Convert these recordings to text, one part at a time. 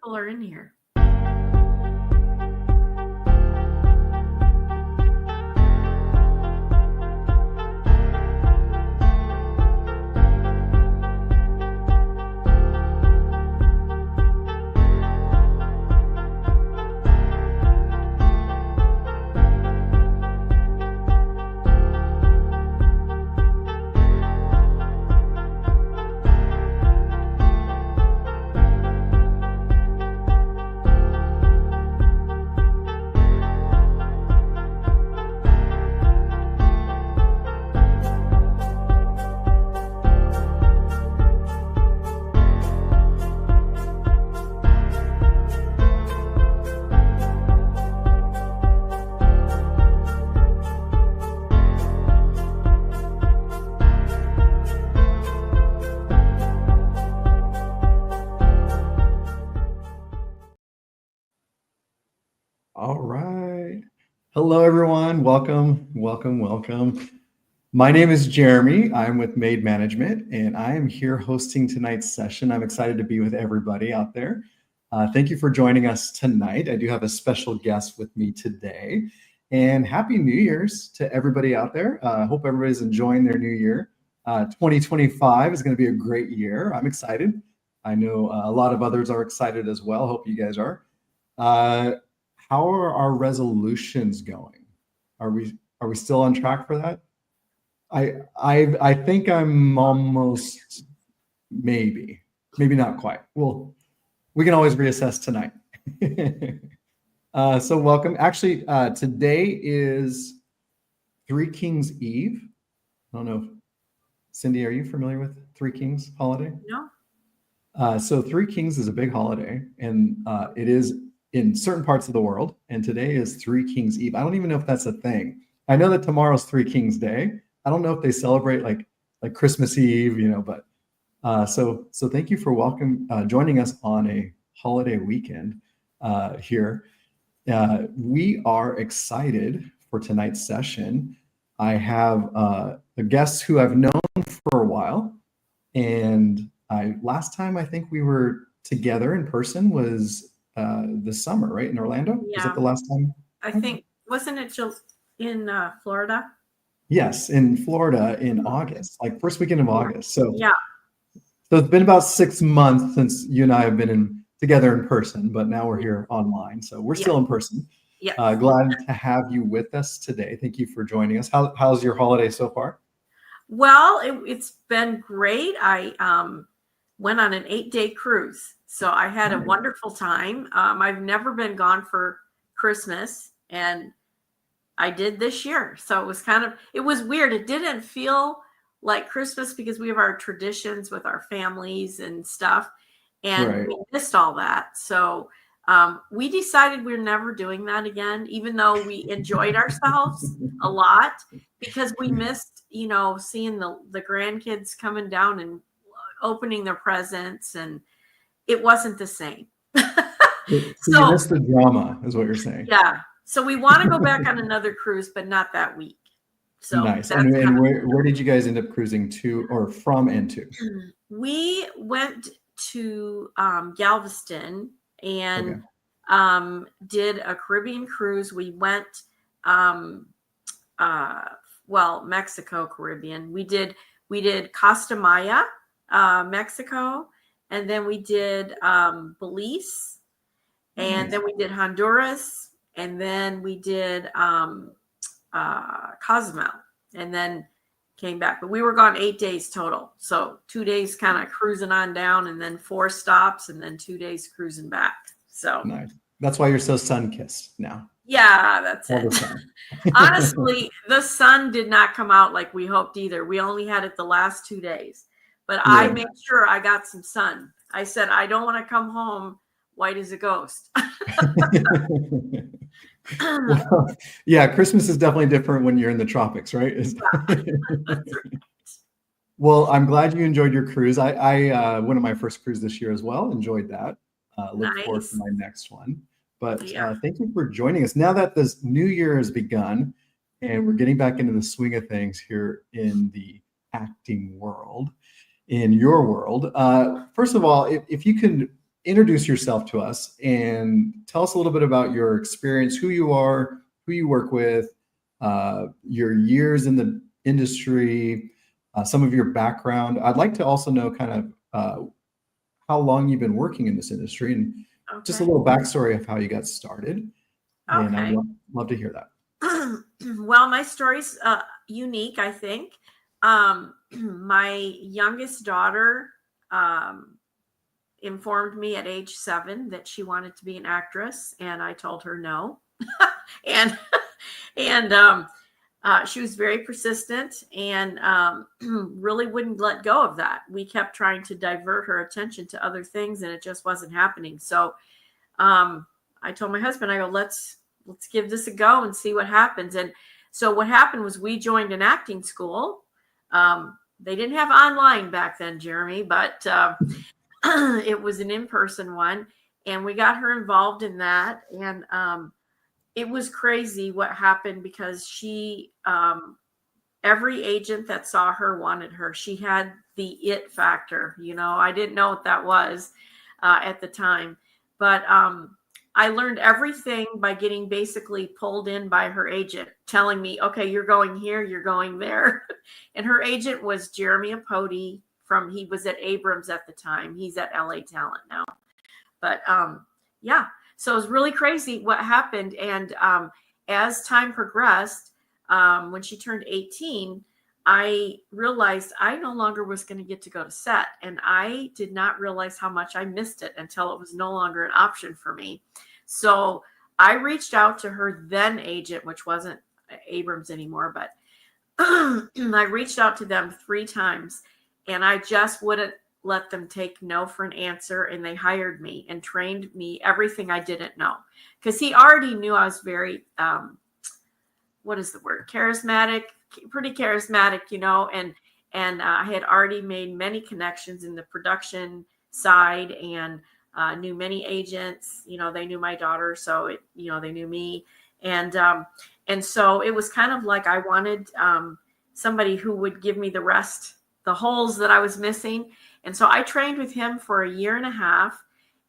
people are in here. All right. Hello, everyone. Welcome. My name is Jeremy. I'm with Made Management, and I am here hosting tonight's session. I'm excited to be with everybody out there. Thank you for joining us tonight. I do have a special guest with me today. And Happy New Year's to everybody out there. I hope everybody's enjoying their new year. 2025 is going to be a great year. I'm excited. I know a lot of others are excited as well. Hope you guys are. How are our resolutions going? Are we still on track for that? I think I'm almost, maybe not quite. Well, we can always reassess tonight. So welcome. Actually, today is Three Kings Eve. I don't know. Cindy, are you familiar with Three Kings holiday? No. So Three Kings is a big holiday, and it is in certain parts of the world. And today is Three Kings Eve. I don't even know if that's a thing. I know that tomorrow's Three Kings Day. I don't know if they celebrate like Christmas Eve, but so thank you for joining us on a holiday weekend here. We are excited for tonight's session. I have a guest who I've known for a while, and last time I think we were together in person was this summer, right, in Orlando? Yeah. Was that the last time? I think, wasn't it in Florida? Yes, in Florida in August, like first weekend of August. So yeah. So it's been about 6 months since you and I have been together in person, but now we're here online. So we're still in person. Yeah. Glad to have you with us today. Thank you for joining us. How's your holiday so far? Well, it's been great. I went on an 8-day cruise. So I had a wonderful time. I've never been gone for Christmas, and I did this year. So it was weird. It didn't feel like Christmas because we have our traditions with our families and stuff, and we missed all that. So we decided we're never doing that again, even though we enjoyed ourselves a lot, because we missed, seeing the grandkids coming down and opening their presents, and it wasn't the same. So you missed the drama, is what you're saying. Yeah. So we want to go back on another cruise, but not that week. So nice. And where did you guys end up cruising to, or from and to? We went to Galveston and did a Caribbean cruise. We went, Mexico, Caribbean. We did Costa Maya, Mexico, and then we did Belize, and then we did Honduras, and then we did Cozumel, and then came back. But we were gone 8 days total. So 2 days kind of cruising on down, and then 4 stops, and then 2 days cruising back. So nice. That's why you're so sun-kissed now. Yeah, that's it. Honestly, the sun did not come out like we hoped either. We only had it the last 2 days. But I made sure I got some sun. I said, I don't want to come home white as a ghost. Well, yeah, Christmas is definitely different when you're in the tropics, right? Well, I'm glad you enjoyed your cruise. I went on my first cruise this year as well. Enjoyed that. Look forward to my next one. But thank you for joining us. Now that this new year has begun and we're getting back into the swing of things here in the acting world, in your world, first of all, if you can introduce yourself to us and tell us a little bit about your experience, who you are, who you work with, your years in the industry, some of your background. I'd like to also know kind of how long you've been working in this industry and just a little backstory of how you got started. And I'd love to hear that. Well, my story's unique, I think. My youngest daughter informed me at age 7 that she wanted to be an actress, and I told her no. and she was very persistent and really wouldn't let go of that. We kept trying to divert her attention to other things, and it just wasn't happening. So I told my husband, I go, let's give this a go and see what happens. And so what happened was we joined an acting school. They didn't have online back then, Jeremy, but it was an in-person one. And we got her involved in that. And it was crazy what happened because she, every agent that saw her wanted her. She had the it factor. I didn't know what that was at the time. But I learned everything by getting basically pulled in by her agent, telling me, okay, you're going here, you're going there. And her agent was Jeremy Apodi he was at Abrams at the time. He's at LA Talent now. But yeah, so it was really crazy what happened. And as time progressed, when she turned 18, I realized I no longer was going to get to go to set. And I did not realize how much I missed it until it was no longer an option for me. So I reached out to her then agent, which wasn't Abrams anymore, but I reached out to them 3 times, and I just wouldn't let them take no for an answer. And they hired me and trained me everything I didn't know, because he already knew I was very, what is the word? Charismatic, pretty charismatic, and I had already made many connections in the production side and knew many agents. They knew my daughter, so they knew me, and so it was kind of like I wanted somebody who would give me the holes that I was missing. And so I trained with him for 1.5 years,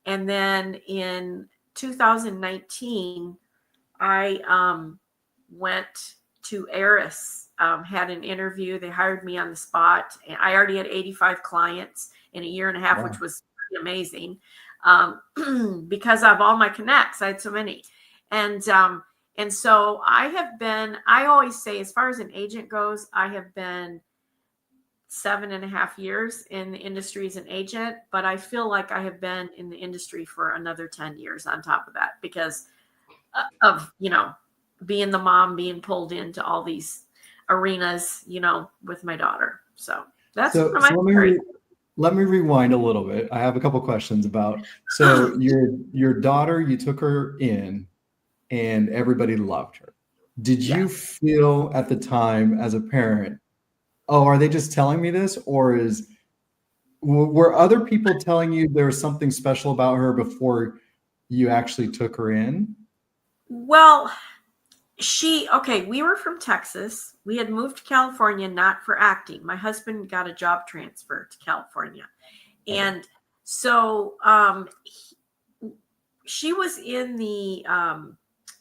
and then in 2019, I went to Eris, had an interview. They hired me on the spot, and I already had 85 clients in 1.5 years, wow, which was amazing. Because of all my connects, I had so many. And so I always say, as far as an agent goes, I have been 7.5 years in the industry as an agent, but I feel like I have been in the industry for another 10 years on top of that because of, being the mom, being pulled into all these arenas, with my daughter. So that's my story. Let me rewind a little bit. I have a couple questions about, so your daughter, you took her in and everybody loved her. Did you feel at the time as a parent, oh, are they just telling me this? Or were other people telling you there was something special about her before you actually took her in? Well, we were from Texas. We had moved to California, not for acting. My husband got a job transfer to California. And so she was in the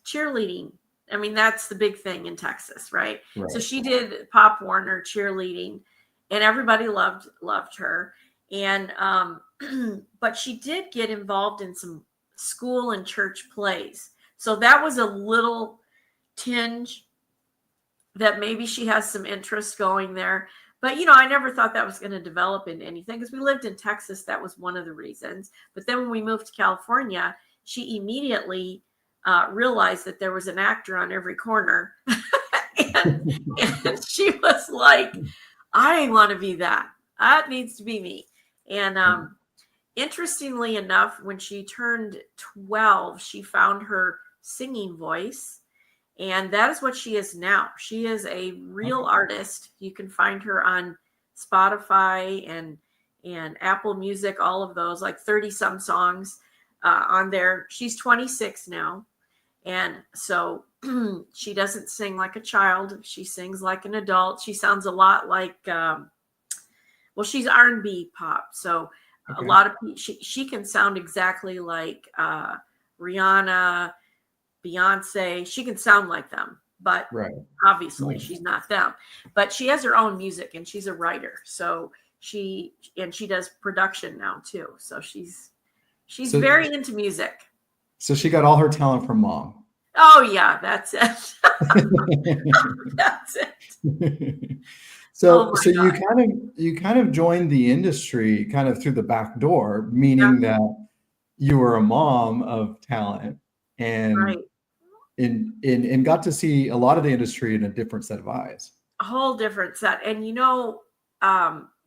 cheerleading. I mean, that's the big thing in Texas, right? So she did Pop Warner cheerleading, and everybody loved her. And but she did get involved in some school and church plays. So that was a little tinge that maybe she has some interest going there. But, I never thought that was going to develop into anything because we lived in Texas. That was one of the reasons. But then when we moved to California, she immediately realized that there was an actor on every corner. and she was like, I want to be that. That needs to be me. And interestingly enough, when she turned 12, she found her singing voice. And that is what she is now. She is a real artist. You can find her on Spotify and Apple Music, all of those, like 30 some songs on there. She's 26 now. And so she doesn't sing like a child. She sings like an adult. She sounds a lot like, she's R&B pop. So a Okay. lot of people, she can sound exactly like Rihanna, Beyonce. She can sound like them, but Right. obviously Right. she's not them. But she has her own music and she's a writer. So she does production now too. So she's So, very into music. so she got all her talent from mom. Oh yeah, that's it. That's it. Oh So, my so God. you kind of joined the industry kind of through the back door, Yeah, meaning that you were a mom of talent and right. and got to see a lot of the industry in a different set of eyes. A whole different set. And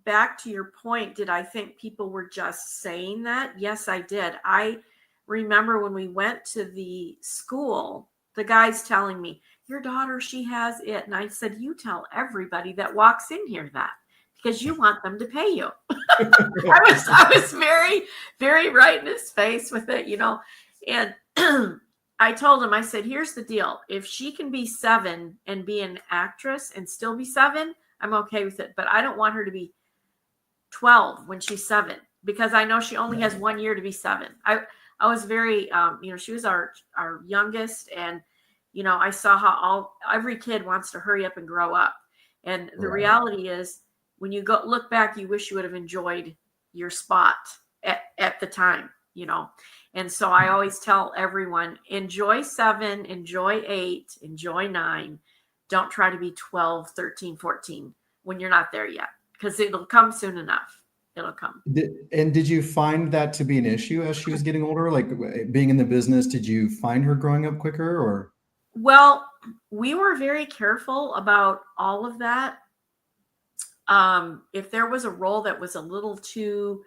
back to your point, did I think people were just saying that? Yes, I did. I remember when we went to the school, the guy's telling me, your daughter, she has it. And I said, you tell everybody that walks in here that because you want them to pay you. I was very, very right in his face with it, and I told him, I said, here's the deal. If she can be 7 and be an actress and still be 7, I'm okay with it. But I don't want her to be 12 when she's 7 because I know she only has 1 year to be 7. I was very, she was our youngest, and I saw how every kid wants to hurry up and grow up, and the Right. reality is when you go look back, you wish you would have enjoyed your spot at the time, And so I always tell everyone, enjoy 7, enjoy 8, enjoy 9. Don't try to be 12, 13, 14 when you're not there yet, because it'll come soon enough. It'll come. Did you find that to be an issue as she was getting older? Like being in the business, did you find her growing up quicker or? Well, we were very careful about all of that. If there was a role that was a little too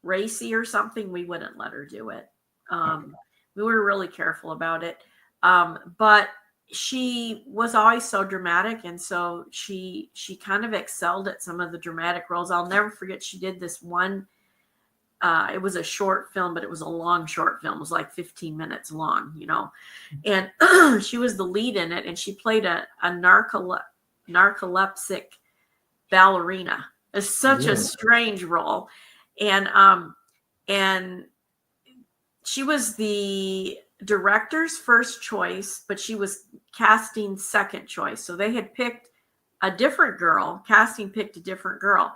racy or something, we wouldn't let her do it. We were really careful about it. But she was always so dramatic, and so she kind of excelled at some of the dramatic roles. I'll never forget, she did this one. It was a short film, but it was a long short film. It was like 15 minutes long, and she was the lead in it, and she played a narcoleptic ballerina. It's such a strange role. And she was the director's first choice, but she was casting second choice. So they had picked a different girl. Casting picked a different girl.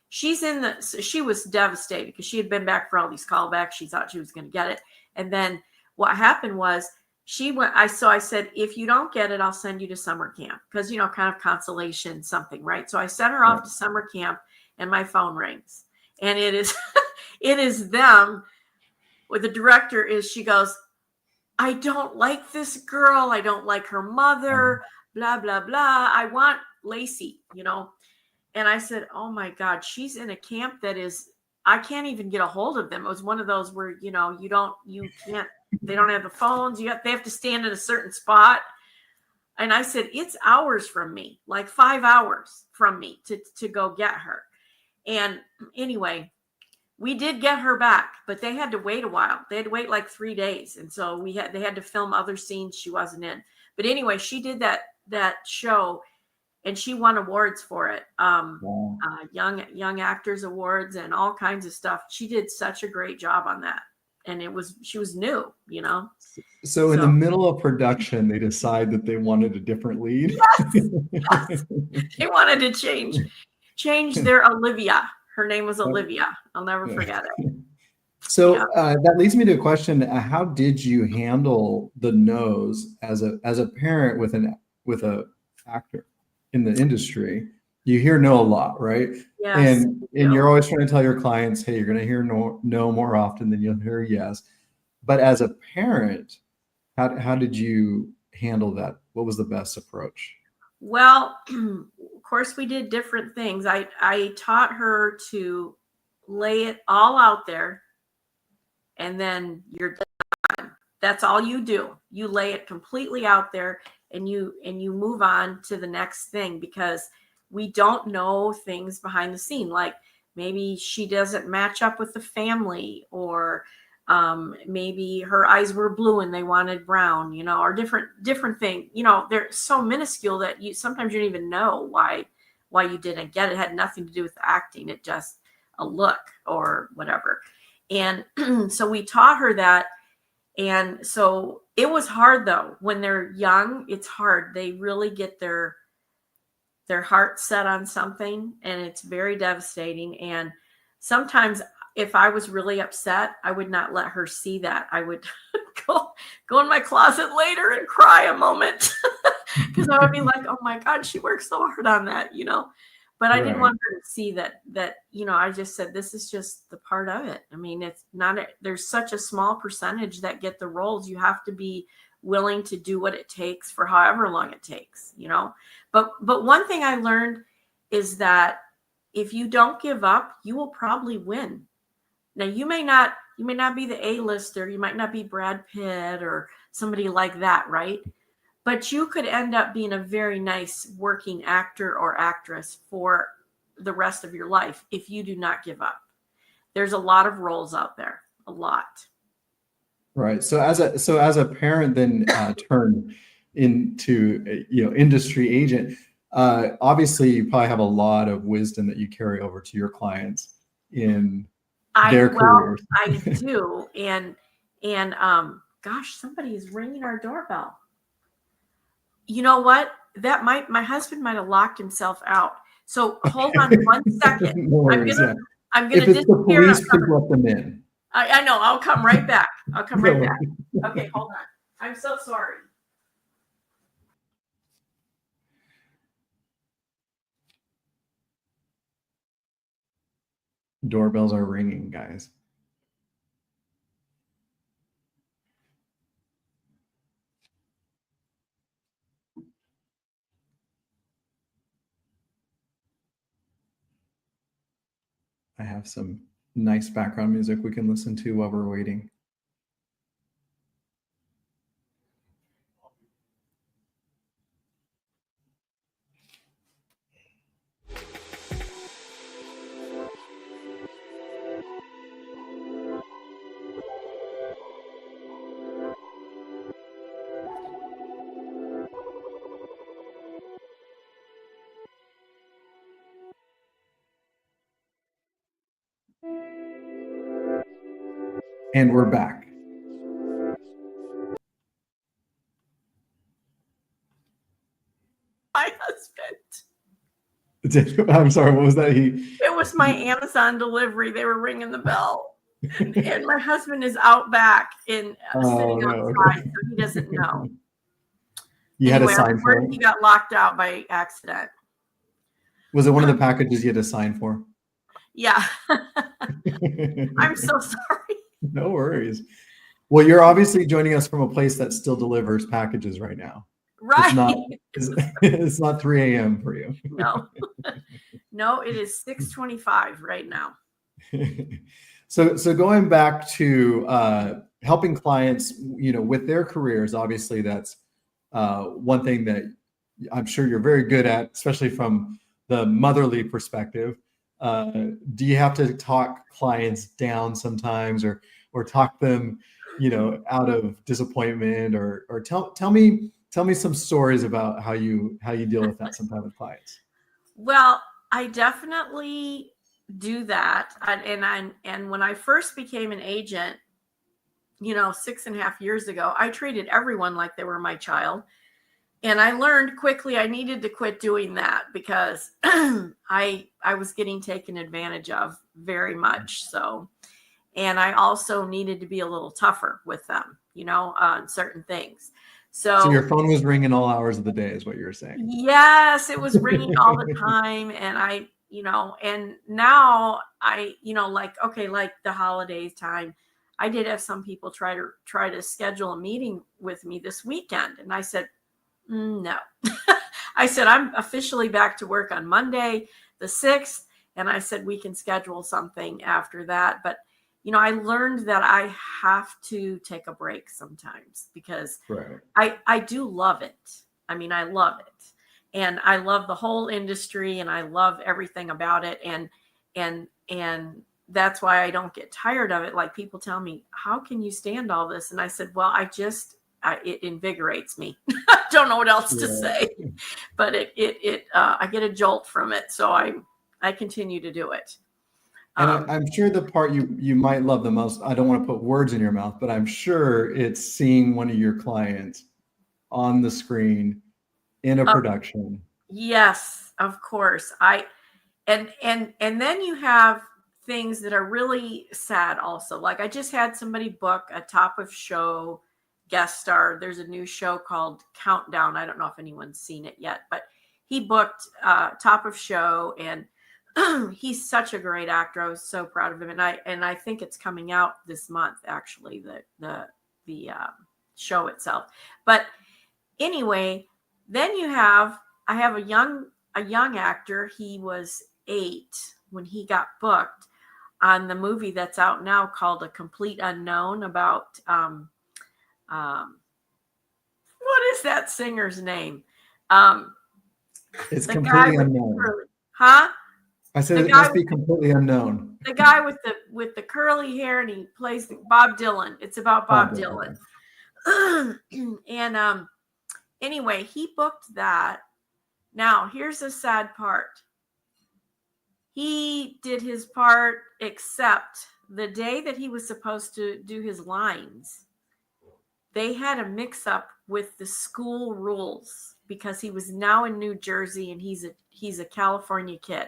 She was devastated because she had been back for all these callbacks. She thought she was going to get it. And then what happened was I said, if you don't get it, I'll send you to summer camp because, kind of consolation, something, right? So I sent her off to summer camp and my phone rings and it is them. What the director is, she goes, I don't like this girl. I don't like her mother, blah, blah, blah. I want Lacey, And I said, oh my God, she's in a camp that I can't even get a hold of them. It was one of those where, they don't have the phones. They have to stand in a certain spot. And I said, it's hours from me, like 5 hours from me to go get her. And anyway, we did get her back, but they had to wait a while. They had to wait like 3 days. And so they had to film other scenes she wasn't in. But anyway, she did that show and she won awards for it. Young Actors Awards and all kinds of stuff. She did such a great job on that. And she was new, So in the middle of production, they decide that they wanted a different lead. Yes. They wanted to change their Olivia. Her name was Olivia. I'll never forget it. So that leads me to a question. How did you handle the no's as a parent with a actor in the industry? You hear no a lot, right? Yes. And you're always trying to tell your clients, hey, you're going to hear no more often than you'll hear yes. But as a parent, how did you handle that? What was the best approach? Well, of course, we did different things. I taught her to lay it all out there, and then you're done. That's all you do. You lay it completely out there, and you move on to the next thing because we don't know things behind the scene. Like maybe she doesn't match up with the family, or maybe her eyes were blue and they wanted brown, or different thing. They're so minuscule that sometimes you don't even know why you didn't get it. It had nothing to do with the acting. It just, a look or whatever. And so we taught her that. And so it was hard though. When they're young, it's hard. They really get their heart set on something, and it's very devastating. And sometimes if I was really upset, I would not let her see that. I would go in my closet later and cry a moment because I would be like, oh my God, she worked so hard on that, but I didn't want her to see that, I just said, this is just the part of it. I mean, it's not, there's such a small percentage that get the roles. You have to be willing to do what it takes for however long it takes, but one thing I learned is that if you don't give up, you will probably win. Now you may not be the A-lister, you might not be Brad Pitt or somebody like that, right? But you could end up being a very nice working actor or actress for the rest of your life if you do not give up. There's a lot of roles out there, a lot. Right. So as a parent then turned into industry agent, obviously you probably have a lot of wisdom that you carry over to your clients in their careers. I do. And gosh, somebody is ringing our doorbell. You know what? My husband might have locked himself out. So hold on 1 second. No worries, I'm gonna if it's the police, please let them in. I know. I'll come right back. Okay, hold on. I'm so sorry. Doorbells are ringing, guys. I have some nice background music we can listen to while we're waiting. And we're back. My husband. I'm sorry, what was that? It was my Amazon delivery. They were ringing the bell. And my husband is out back in sitting outside, so he doesn't know. You had a sign for it? He got locked out by accident. Was it one of the packages you had to sign for? Yeah. I'm so sorry. No worries. Well, you're obviously joining us from a place that still delivers packages right now. Right. It's not 3 a.m. for you. No. No, it is 6:25 right now. So going back to helping clients, with their careers, obviously that's one thing that I'm sure you're very good at, especially from the motherly perspective. Do you have to talk clients down sometimes, or talk them, out of disappointment, or tell me some stories about how you deal with that sometimes with clients? Well, I definitely do that. And when I first became an agent, 6.5 years ago, I treated everyone like they were my child. And I learned quickly I needed to quit doing that because I was getting taken advantage of very much so. And I also needed to be a little tougher with them, on certain things. So your phone was ringing all hours of the day is what you're saying. Yes, it was ringing all the time. And and now like the holidays time, I did have some people try to schedule a meeting with me this weekend. And I said, no. I said, I'm officially back to work on Monday, the 6th. And I said, we can schedule something after that. But, I learned that I have to take a break sometimes because I do love it. I mean, I love it. And I love the whole industry and I love everything about it. And that's why I don't get tired of it. Like people tell me, how can you stand all this? And I said, well, it invigorates me. I don't know what else to say, but I get a jolt from it. So I continue to do it. And I'm sure the part you might love the most, I don't want to put words in your mouth, but I'm sure it's seeing one of your clients on the screen in a production. Yes, of course. And then you have things that are really sad also. Like I just had somebody book a top of show guest star. There's a new show called Countdown. I don't know if anyone's seen it yet, but he booked top of show, and he's such a great actor. I was so proud of him, and I think it's coming out this month, actually, the show itself. But anyway, then I have a young actor. He was 8 when he got booked on the movie that's out now called A Complete Unknown, about what is that singer's name? It's The completely guy unknown. huh? I said it must be completely unknown. The guy with the curly hair, and he plays Bob Dylan. It's about Bob Dylan. And anyway, he booked that. Now, here's the sad part. He did his part, except the day that he was supposed to do his lines, they had a mix-up with the school rules because he was now in New Jersey and he's a California kid.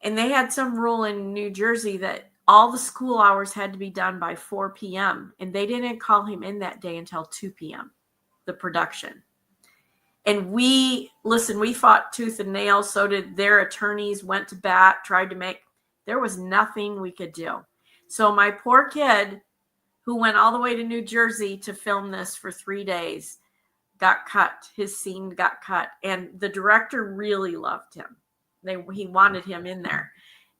And they had some rule in New Jersey that all the school hours had to be done by 4 p.m. And they didn't call him in that day until 2 p.m., the production. And we fought tooth and nail. So did their attorneys, went to bat, there was nothing we could do. So my poor kid, who went all the way to New Jersey to film this for 3 days, got cut. His scene got cut. And the director really loved him. He wanted him in there.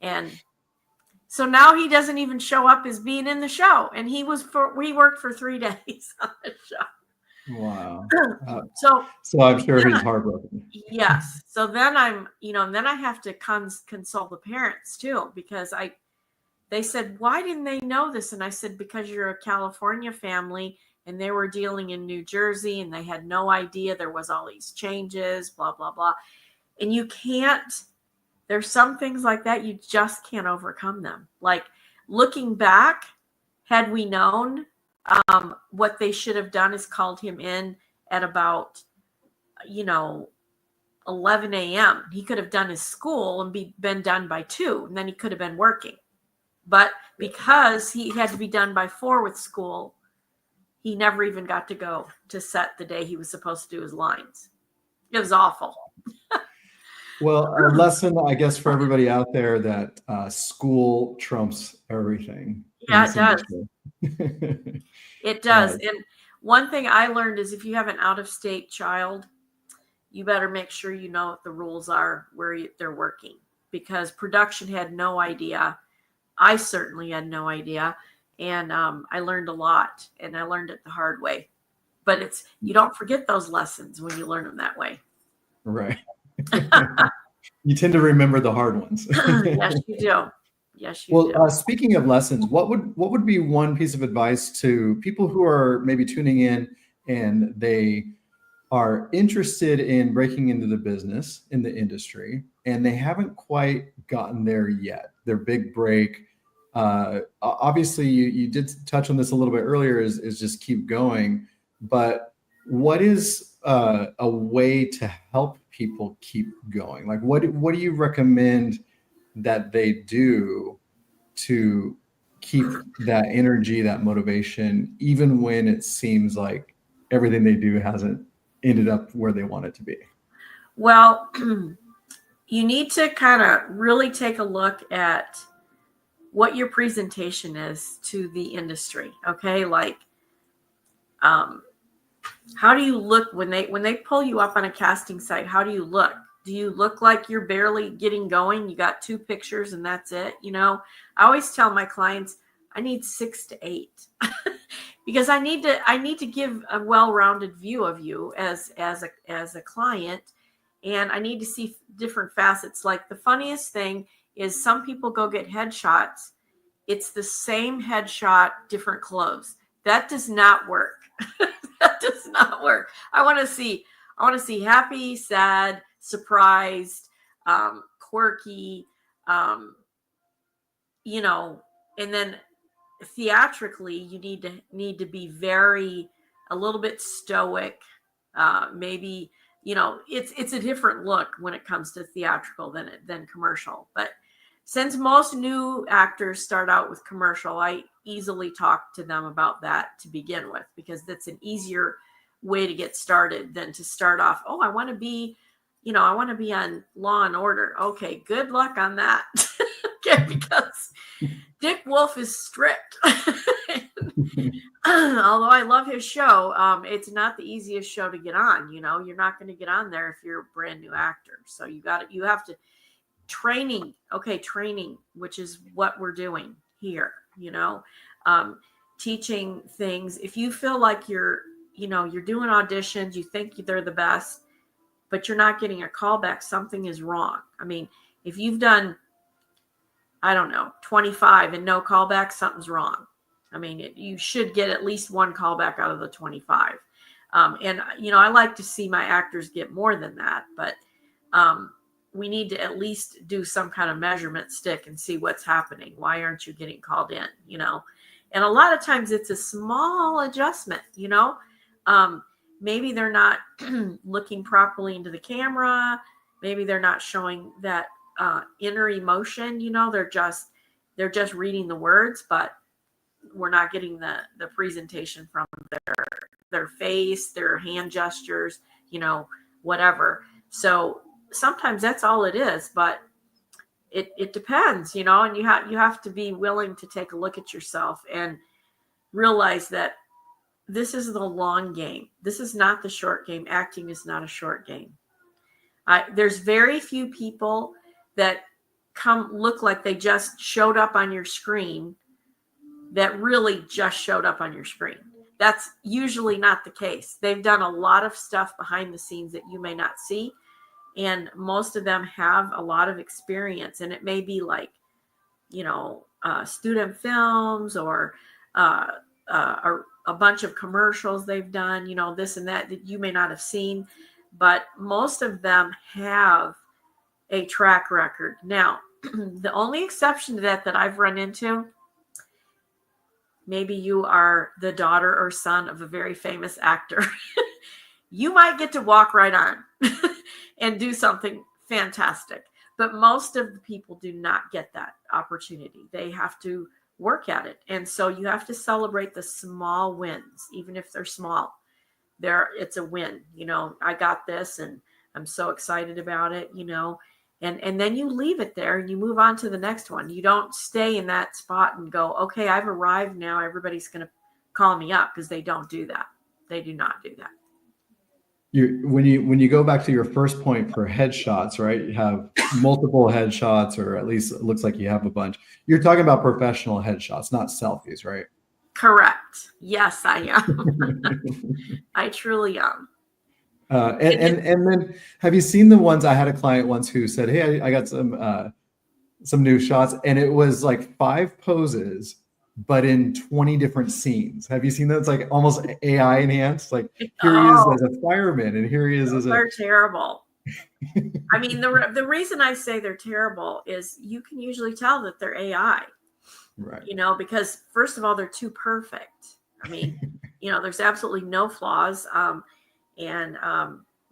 And so now he doesn't even show up as being in the show. And we worked for 3 days on the show. Wow. So I'm sure he's heartbroken. Yes. So then and then I have to console the parents too, because they said, why didn't they know this? And I said, because you're a California family and they were dealing in New Jersey and they had no idea there was all these changes, blah, blah, blah. And there's some things like that, you just can't overcome them. Like looking back, had we known, what they should have done is called him in at about, 11 a.m. He could have done his school and been done by 2, and then he could have been working. But because he had to be done by 4 with school, he never even got to go to set the day he was supposed to do his lines. It was awful. Well, a lesson, I guess, for everybody out there that school trumps everything. Yeah, it does. It does. And one thing I learned is if you have an out-of-state child, you better make sure you know what the rules are where they're working, because production had no idea. I certainly had no idea. And I learned a lot, and I learned it the hard way. But you don't forget those lessons when you learn them that way. Right. You tend to remember the hard ones. Yes, you do. Yes, you do. Well, speaking of lessons, what would be one piece of advice to people who are maybe tuning in and they are interested in breaking into the business, in the industry, and they haven't quite gotten there yet, their big break? Obviously, you did touch on this a little bit earlier, is just keep going. But what is a way to help people keep going? Like, what do you recommend that they do to keep that energy, that motivation, even when it seems like everything they do hasn't ended up where they want it to be? Well, you need to kind of really take a look at what your presentation is to the industry. Okay. Like, how do you look when they pull you up on a casting site? How do you look? Do you look like you're barely getting going? You got 2 pictures and that's it. I always tell my clients, I need 6 to 8 because I need to give a well-rounded view of you as a client. And I need to see different facets. Like the funniest thing is some people go get headshots. It's the same headshot, different clothes. That does not work. That does not work. I want to see happy, sad, surprised, quirky, um, and then theatrically, you need to be a little bit stoic. Maybe, it's a different look when it comes to theatrical than commercial. But since most new actors start out with commercial, I easily talk to them about that to begin with, because that's an easier way to get started than to start off. Oh, I want to be on Law and Order. Okay, good luck on that. Okay, because Dick Wolf is strict. Although I love his show, it's not the easiest show to get on. You're not going to get on there if you're a brand new actor. So you have to training, which is what we're doing here. Teaching things. If you feel like you're doing auditions, you think they're the best, but you're not getting a callback, something is wrong. I mean, if you've done, I don't know, 25 and no callback, something's wrong. I mean, you should get at least one callback out of the 25. And I like to see my actors get more than that, but we need to at least do some kind of measurement stick and see what's happening. Why aren't you getting called in? And a lot of times it's a small adjustment, maybe they're not looking properly into the camera. Maybe they're not showing that inner emotion, they're just reading the words, but we're not getting the presentation from their face, their hand gestures, whatever. So sometimes that's all it is, but it depends, and you have to be willing to take a look at yourself and realize that this is the long game. This is not the short game. Acting is not a short game. There's very few people that look like they just showed up on your screen, that really just showed up on your screen. That's usually not the case. They've done a lot of stuff behind the scenes that you may not see. And most of them have a lot of experience. And it may be like, student films or a bunch of commercials they've done, this and that you may not have seen. But most of them have a track record. Now, the only exception to that I've run into, maybe you are the daughter or son of a very famous actor. You might get to walk right on and do something fantastic. But most of the people do not get that opportunity. They have to work at it. And so you have to celebrate the small wins, even if they're small. It's a win. I got this and I'm so excited about it, and then you leave it there and you move on to the next one. You don't stay in that spot and go, okay, I've arrived now, everybody's going to call me up, because they don't do that. They do not do that. When you go back to your first point for headshots, right? You have multiple headshots, or at least it looks like you have a bunch. You're talking about professional headshots, not selfies, right? Correct. Yes, I am. I truly am. And then have you seen the ones? I had a client once who said, hey, I got some new shots, and it was like 5 poses, but in 20 different scenes. Have you seen that? It's like almost AI enhanced. Like here he is as a fireman, and here he is as they're terrible. I mean, the reason I say they're terrible is you can usually tell that they're AI. Right. Because first of all, they're too perfect. I mean, there's absolutely no flaws. And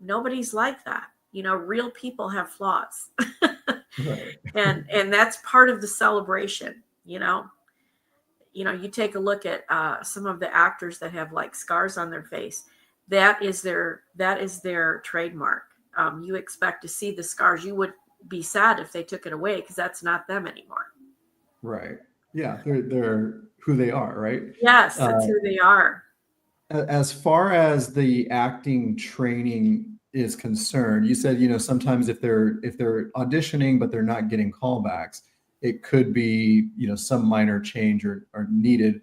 nobody's like that. Real people have flaws. Right. And that's part of the celebration. You take a look at some of the actors that have like scars on their face. That is their trademark. You expect to see the scars. You would be sad if they took it away, because that's not them anymore. Right. Yeah. They're who they are, right? Yes, that's who they are. As far as the acting training is concerned, you said, sometimes if they're auditioning, but they're not getting callbacks, it could be, some minor change or needed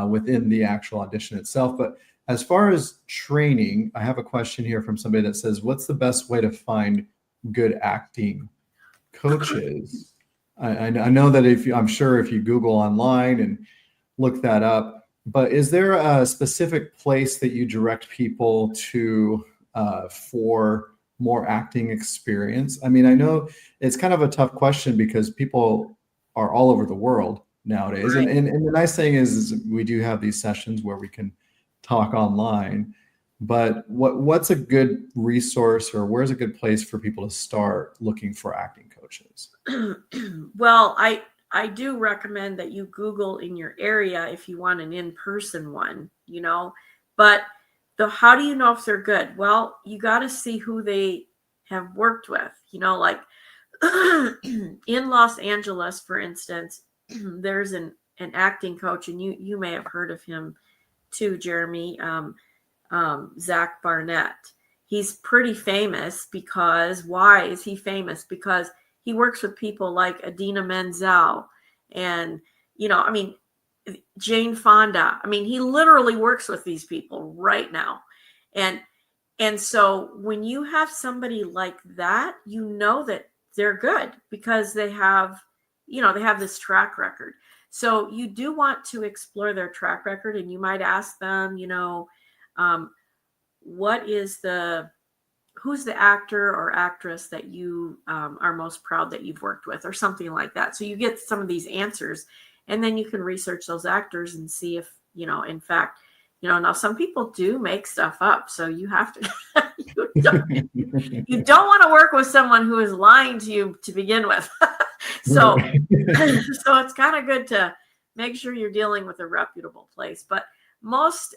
within the actual audition itself. But as far as training, I have a question here from somebody that says, what's the best way to find good acting coaches? I know that I'm sure if you Google online and look that up, but is there a specific place that you direct people to for more acting experience? I mean, I know it's kind of a tough question because people are all over the world nowadays. Right. And the nice thing is we do have these sessions where we can talk online. But what's a good resource, or where's a good place for people to start looking for acting coaches? Well, I do recommend that you Google in your area if you want an in-person one, but how do you know if they're good? Well, you got to see who they have worked with, like in Los Angeles, for instance, there's an acting coach, and you may have heard of him too, Jeremy, Zach Barnett. He's pretty famous because why is he famous? Because he works with people like Adina Menzel and, I mean, Jane Fonda. I mean, he literally works with these people right now. And so when you have somebody like that, that they're good because they have this track record. So you do want to explore their track record, and you might ask them, who's the actor or actress that you are most proud that you've worked with, or something like that. So you get some of these answers, and then you can research those actors and see if, in fact, now some people do make stuff up. So you have to, you don't want to work with someone who is lying to you to begin with. So, so it's kind of good to make sure you're dealing with a reputable place. But most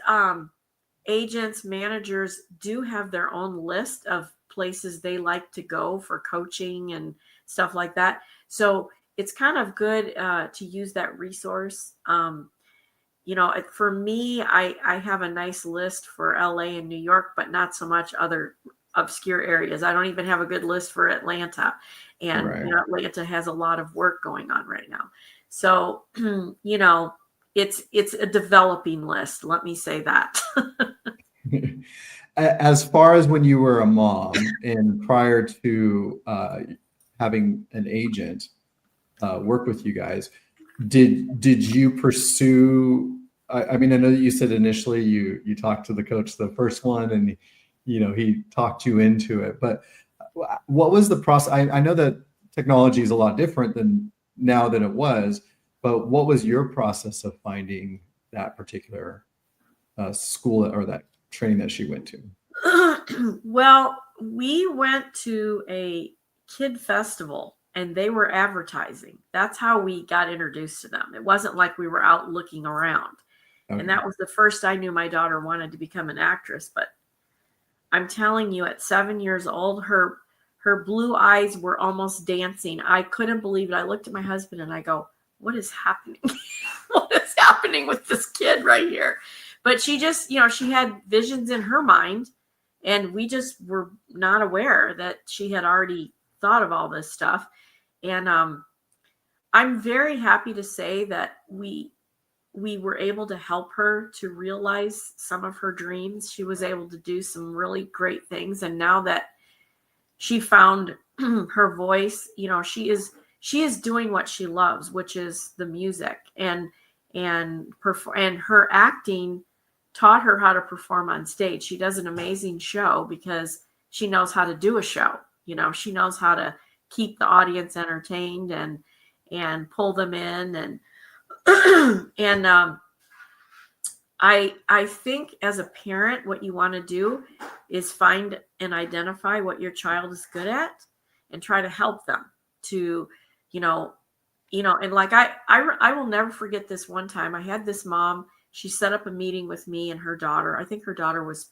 agents, managers do have their own list of places they like to go for coaching and stuff like that. So it's kind of good to use that resource. For me, I have a nice list for LA and New York, but not so much other obscure areas. I don't even have a good list for Atlanta. And Right. Atlanta has a lot of work going on right now. So, it's a developing list. Let me say that. As far as when you were a mom and prior to having an agent work with you guys, did you pursue? I mean, I know that you said initially you talked to the coach, the first one, and he talked you into it. But what was the process? I know that technology is a lot different than now than it was, but what was your process of finding that particular school or that training that she went to? Well, we went to a kid festival and they were advertising. That's how we got introduced to them. It wasn't like we were out looking around. Okay. And that was the first I knew my daughter wanted to become an actress. But I'm telling you, at 7 years old, her blue eyes were almost dancing. I couldn't believe it. I looked at my husband and I go, what is happening? What is happening with this kid right here? But she just, she had visions in her mind, and we just were not aware that she had already thought of all this stuff. And I'm very happy to say that we were able to help her to realize some of her dreams. She was able to do some really great things. And now that she found her voice, she is doing what she loves, which is the music, and her acting taught her how to perform on stage. She does an amazing show because she knows how to do a show. She knows how to keep the audience entertained and pull them in. And and I think as a parent, what you want to do is find and identify what your child is good at and try to help them to, and like I will never forget this one time. I had this mom. She set up a meeting with me and her daughter. I think her daughter was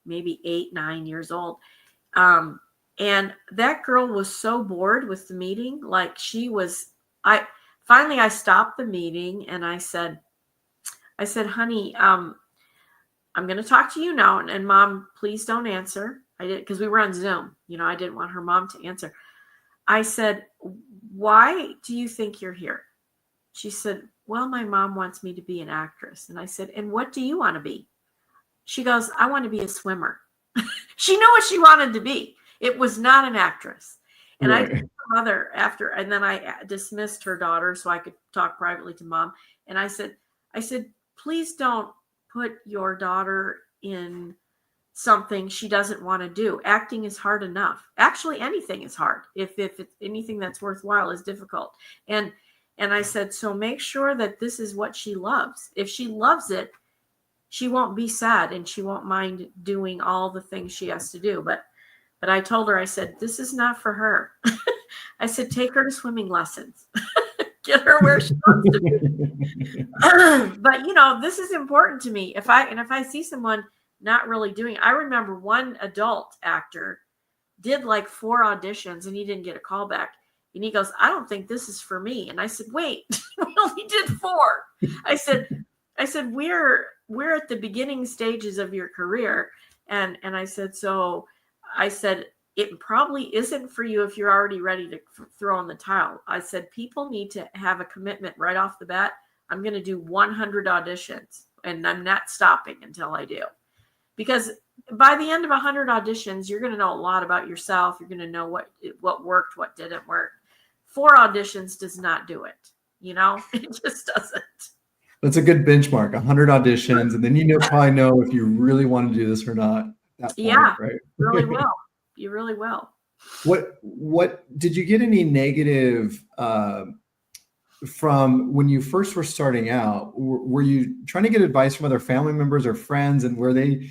maybe 8, 9 years old. And that girl was so bored with the meeting. Like finally I stopped the meeting and I said, honey, I'm going to talk to you now. And mom, please don't answer. I did, because we were on Zoom. I didn't want her mom to answer. I said, why do you think you're here? She said, well, my mom wants me to be an actress. And I said, and what do you want to be? She goes, I want to be a swimmer. She knew what she wanted to be. It was not an actress. And right. I told her mother after, and then I dismissed her daughter so I could talk privately to mom. And I said, please don't put your daughter in something she doesn't want to do. Acting is hard enough. Actually, anything is hard. If it's anything that's worthwhile is difficult. And I said, so make sure that this is what she loves. If she loves it, she won't be sad and she won't mind doing all the things she has to do. But I told her, I said, this is not for her. I said, take her to swimming lessons. Get her where she wants to be. But this is important to me. If I see someone not really doing it, I remember one adult actor did like 4 auditions and he didn't get a call back. And he goes, I don't think this is for me. And I said, wait, we only did 4. I said, we're at the beginning stages of your career. And I said, it probably isn't for you if you're already ready to throw in the towel. I said, people need to have a commitment right off the bat. I'm going to do 100 auditions and I'm not stopping until I do. Because by the end of 100 auditions, you're going to know a lot about yourself. You're going to know what worked, what didn't work. 4 auditions does not do it. It just doesn't. That's a good benchmark, 100 auditions. And then probably know if you really want to do this or not. At that point, right? Really will. You really will. What did you get any negative from when you first were starting out? Were you trying to get advice from other family members or friends, and were they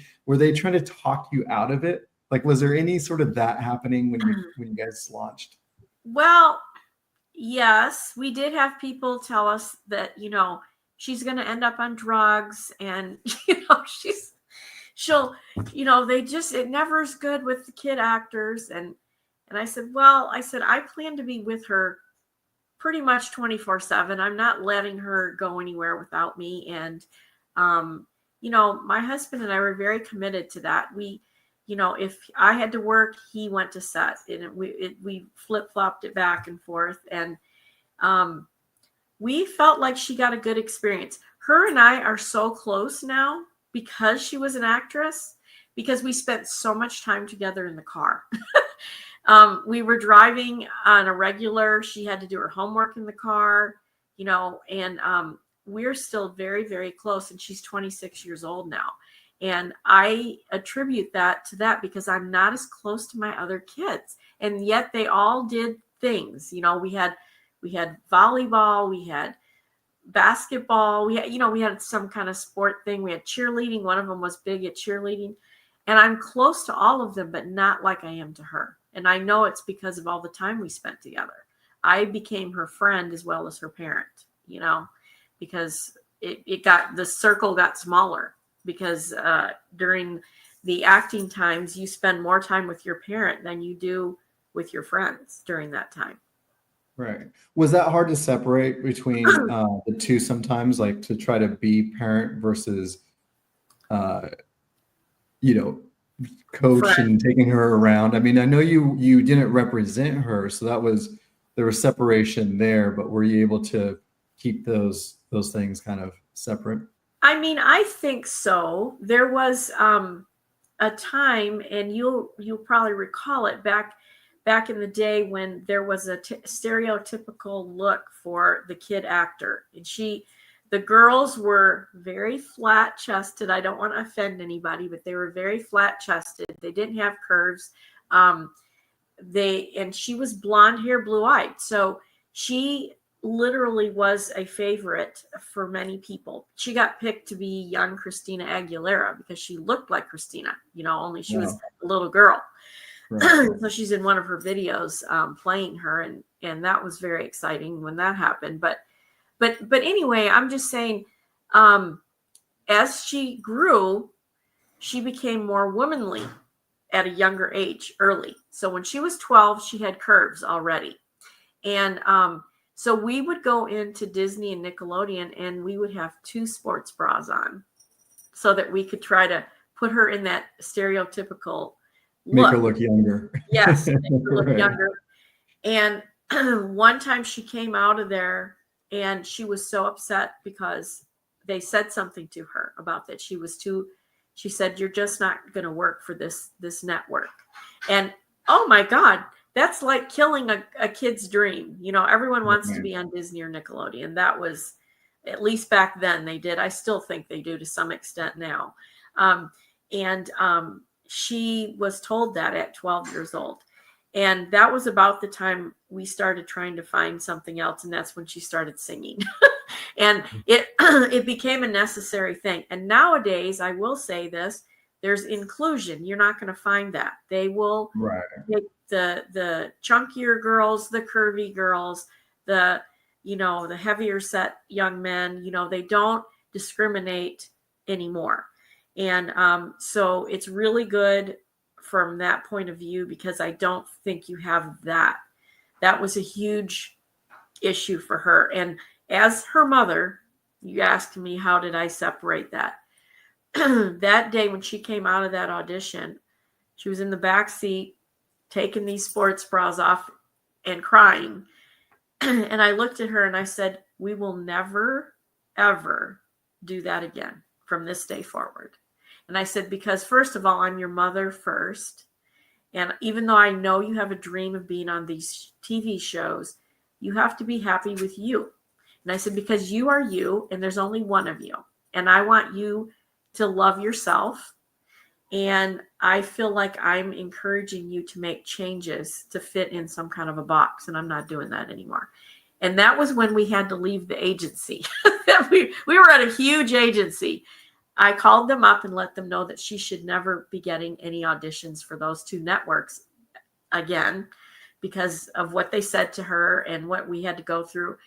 trying to talk you out of it? Like, was there any sort of that happening when you guys launched? Well, yes, we did have people tell us that she's going to end up on drugs, and it never is good with the kid actors. And I said, I plan to be with her pretty much 24/7. I'm not letting her go anywhere without me. And, my husband and I were very committed to that. We, if I had to work, he went to set, and we flip-flopped it back and forth. And we felt like she got a good experience. Her and I are so close now because she was an actress, because we spent so much time together in the car. We were driving on a regular. She had to do her homework in the car, and we're still very, very close. And she's 26 years old now. And I attribute that to that because I'm not as close to my other kids. And yet they all did things. We had volleyball, we had basketball, we had some kind of sport thing. We had cheerleading. One of them was big at cheerleading. And I'm close to all of them, but not like I am to her. And I know it's because of all the time we spent together. I became her friend as well as her parent, because the circle got smaller, because during the acting times, you spend more time with your parent than you do with your friends during that time. Right. Was that hard to separate between the two sometimes, like to try to be parent versus, coach Friend. and taking her around? I mean, I know you didn't represent her, so there was separation there, but were you able to keep those things kind of separate? I mean, I think so. There was a time, and you'll probably recall it back in the day when there was a stereotypical look for the kid actor. And the girls were very flat chested. I don't want to offend anybody, but they were very flat chested. They didn't have curves. And she was blonde hair, blue eyed. So she literally was a favorite for many people. She got picked to be young Christina Aguilera because she looked like Christina, only she was a little girl. Right. So she's in one of her videos playing her, and that was very exciting when that happened. But anyway, I'm just saying, as she grew, she became more womanly at a younger age, early. So when she was 12, she had curves already. And so we would go into Disney and Nickelodeon, and we would have 2 sports bras on so that we could try to put her in that stereotypical look. Make her look younger. Yes, make her look younger. And one time she came out of there, and she was so upset because they said something to her about that. She said, you're just not going to work for this network. And oh my God, that's like killing a kid's dream. Everyone wants to be on Disney or Nickelodeon. That was, at least back then they did. I still think they do to some extent now. she was told that at 12 years old. And that was about the time we started trying to find something else. And that's when she started singing. And it became a necessary thing. And nowadays, I will say this, there's inclusion. You're not going to find that. They will take the chunkier girls, the curvy girls, the heavier set young men. They don't discriminate anymore. And so it's really good from that point of view, because I don't think you have that. That was a huge issue for her. And as her mother, you asked me, how did I separate that? That day when she came out of that audition, she was in the back seat taking these sports bras off and crying. And I looked at her and I said, we will never, ever do that again from this day forward. And I said, because first of all, I'm your mother first. And even though I know you have a dream of being on these TV shows, you have to be happy with you. And I said, because you are you, and there's only one of you. And I want you to love yourself. And I feel like I'm encouraging you to make changes to fit in some kind of a box. And I'm not doing that anymore. And that was when we had to leave the agency. we were at a huge agency. I called them up and let them know that she should never be getting any auditions for those two networks again, because of what they said to her and what we had to go through.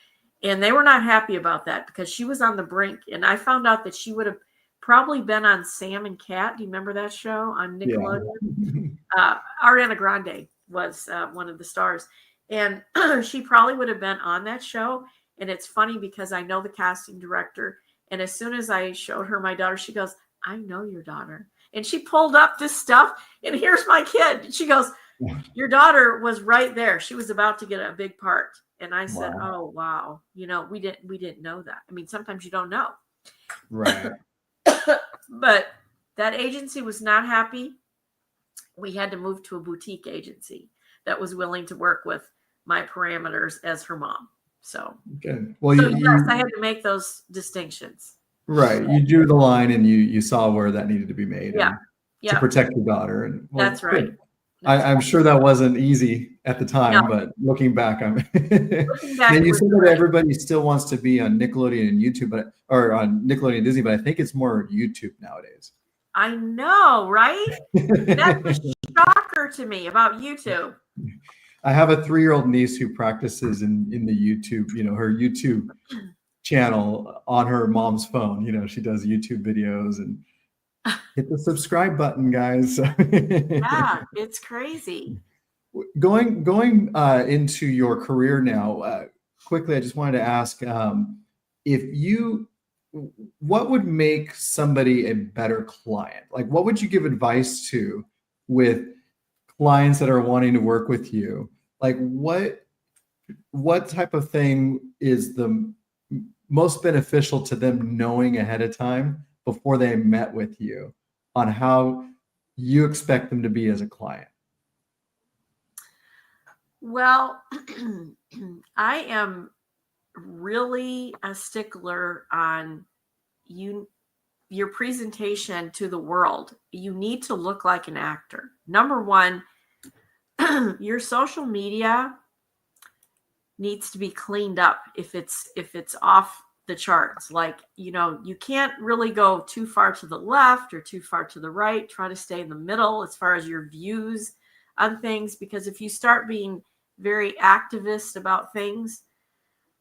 And they were not happy about that, because she was on the brink. And I found out that she would have probably been on Sam and Cat. Do you remember that show on Nickelodeon? Yeah. Ariana Grande was one of the stars. And she probably would have been on that show. And it's funny because I know the casting director. And as soon as I showed her my daughter, she goes, I know your daughter. And she pulled up this stuff. And here's my kid. And she goes, your daughter was right there. She was about to get a big part. And I said, oh, wow. We didn't know that. I mean, sometimes you don't know. Right. But that agency was not happy. We had to move to a boutique agency that was willing to work with my parameters as her mom. So, good. Well, yes, I had to make those distinctions. Right. You drew the line and you saw where that needed to be made. Yeah. To protect your daughter. And that's right. I'm sure that wasn't easy at the time, but looking back, and you said that everybody still wants to be on Nickelodeon and YouTube, or on Nickelodeon and Disney, but I think it's more YouTube nowadays. I know, right? That's a shocker to me about YouTube. I have a 3-year-old niece who practices in the YouTube, her YouTube channel on her mom's phone. She does YouTube videos and hit the subscribe button, guys. Yeah, it's crazy. Going into your career now, quickly, I just wanted to ask what would make somebody a better client? Like, what would you give advice to with clients that are wanting to work with you? Like, what type of thing is the most beneficial to them knowing ahead of time before they met with you on how you expect them to be as a client? Well, I am really a stickler on your presentation to the world. You need to look like an actor. Number one, your social media needs to be cleaned up if it's off the charts. Like, you can't really go too far to the left or too far to the right. Try to stay in the middle as far as your views on things, because if you start being very activist about things,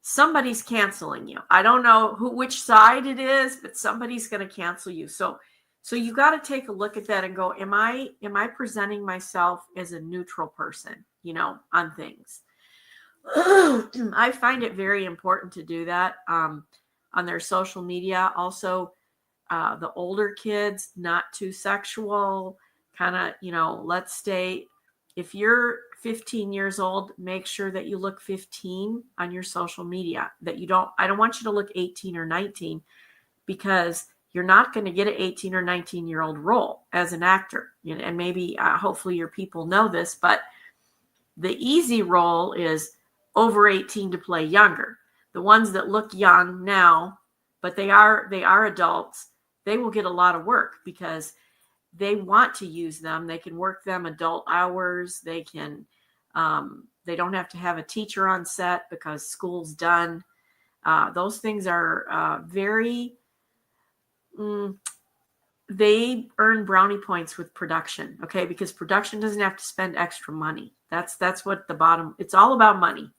somebody's canceling you. I don't know which side it is, but somebody's going to cancel you. So you got to take a look at that and go, am I presenting myself as a neutral person, on things? I find it very important to do that on their social media. Also, the older kids, not too sexual, kind of, let's stay. If you're 15 years old, make sure that you look 15 on your social media, I don't want you to look 18 or 19, because you're not going to get an 18 or 19-year-old role as an actor. And maybe, hopefully your people know this, but the easy role is over 18 to play younger. The ones that look young now, but they are adults, they will get a lot of work, because they want to use them. They can work them adult hours. They can, they don't have to have a teacher on set because school's done. Those things are very, they earn brownie points with production, okay? Because production doesn't have to spend extra money. That's what it's all about money.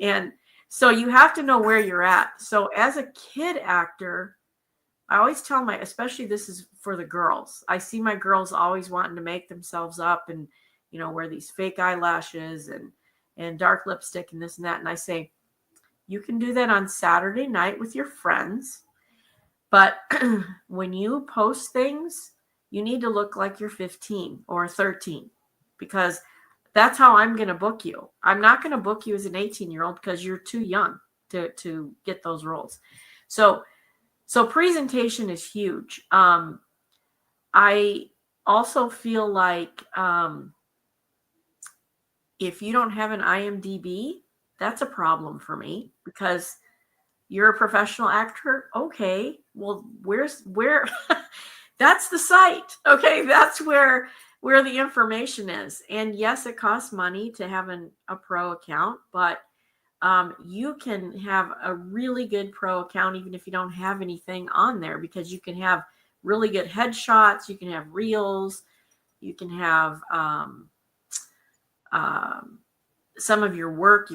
And so you have to know where you're at. So as a kid actor, I always tell especially this is for the girls. I see my girls always wanting to make themselves up and, wear these fake eyelashes and dark lipstick and this and that. And I say, you can do that on Saturday night with your friends. But when you post things, you need to look like you're 15 or 13, because that's how I'm going to book you. I'm not going to book you as an 18-year-old because you're too young to get those roles. So presentation is huge. I also feel like if you don't have an IMDb, that's a problem for me, because you're a professional actor. Okay, well, where that's the site. Okay, that's where the information is. And yes, it costs money to have a pro account, but you can have a really good pro account even if you don't have anything on there, because you can have really good headshots, you can have reels, you can have some of your work,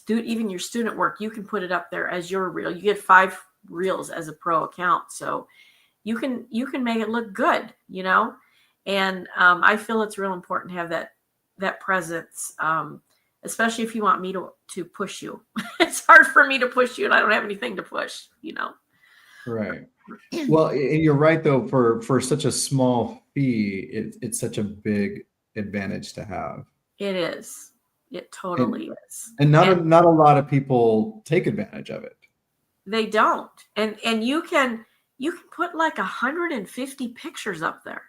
even your student work, you can put it up there as your reel. You get 5 reels as a pro account, so you can make it look good, And I feel it's real important to have that presence, especially if you want me to push you. It's hard for me to push you, and I don't have anything to push, Right. Well, and you're right though. For such a small fee, it's such a big advantage to have. It is. It totally is. And not a lot of people take advantage of it. They don't. And you can put like 150 pictures up there.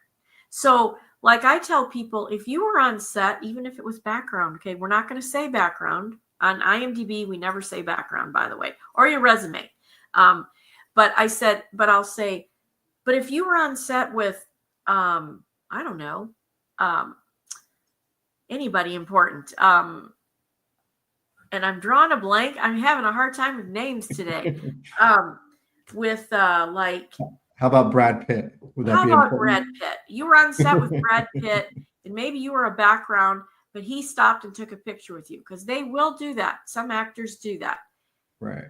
So like I tell people, if you were on set, even if it was background, okay, we're not going to say background. On IMDb, we never say background, by the way, or your resume. But I'll say, but if you were on set with, I don't know, anybody important, and I'm drawing a blank. I'm having a hard time with names today. With like, how about Brad Pitt? Would that be important? Brad Pitt? You were on set with Brad Pitt, and maybe you were a background, but he stopped and took a picture with you, because they will do that. Some actors do that. Right.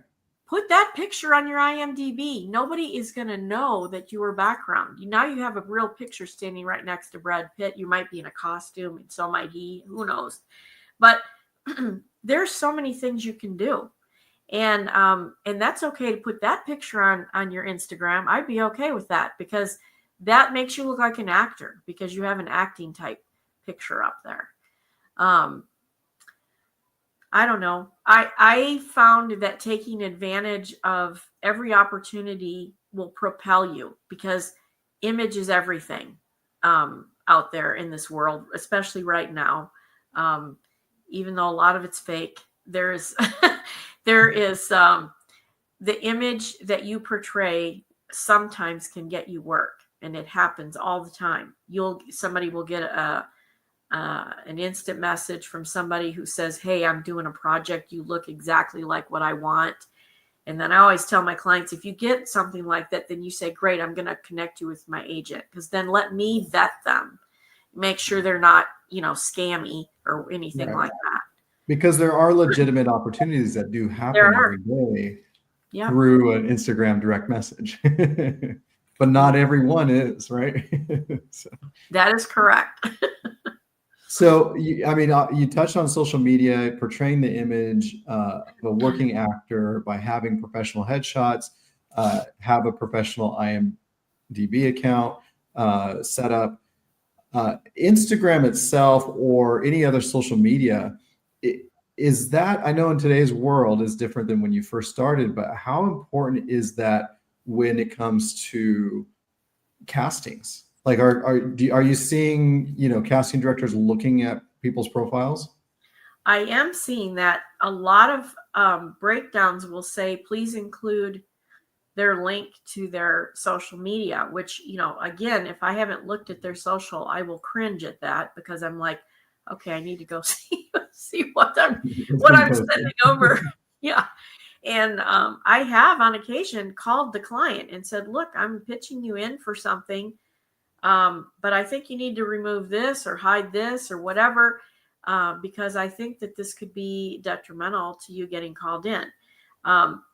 Put that picture on your IMDb. Nobody is going to know that you were background. Now you have a real picture standing right next to Brad Pitt. You might be in a costume, and so might he. Who knows? But there's so many things you can do. And that's okay to put that picture on your Instagram. I'd be okay with that, because that makes you look like an actor, because you have an acting type picture up there. I don't know. I found that taking advantage of every opportunity will propel you, because image is everything out there in this world, especially right now. Even though a lot of it's fake, there is the image that you portray sometimes can get you work, and it happens all the time. Somebody will get an instant message from somebody who says, "Hey, I'm doing a project. You look exactly like what I want." And then I always tell my clients, if you get something like that, then you say, "Great, I'm going to connect you with my agent," because then let me vet them, make sure they're not, scammy or anything like that. Because there are legitimate opportunities that do happen every day through an Instagram direct message. But not everyone is, right? So. That is correct. So, you touched on social media, portraying the image of a working actor by having professional headshots, have a professional IMDb account set up. Instagram itself or any other social media, is that, I know in today's world is different than when you first started, but how important is that when it comes to castings? Like, are you seeing, casting directors looking at people's profiles? I am seeing that. A lot of breakdowns will say, please include their link to their social media, which, again, if I haven't looked at their social, I will cringe at that, because I'm like, okay, I need to go see what I'm sending over. Yeah. And I have on occasion called the client and said, look, I'm pitching you in for something, but I think you need to remove this or hide this or whatever, because I think that this could be detrimental to you getting called in.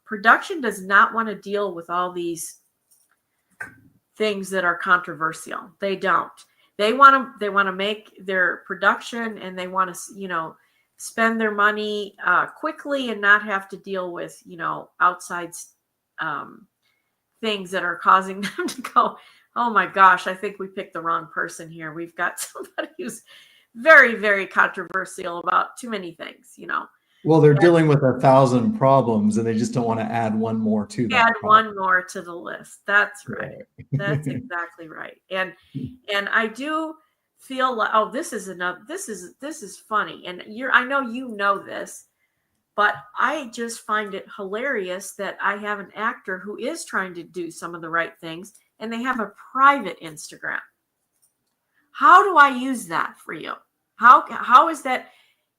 Production does not want to deal with all these things that are controversial. They don't. They want to make their production, and they want to, spend their money quickly and not have to deal with, outside things that are causing them to go, oh my gosh, I think we picked the wrong person here. We've got somebody who's very, very controversial about too many things, Well, they're dealing with 1,000 problems, and they just don't want to add one more to that. Add one more to the list. That's right. That's exactly right. And I do feel like, oh, this is funny. And I know you know this, but I just find it hilarious that I have an actor who is trying to do some of the right things, and they have a private Instagram. How do I use that for you? How is that?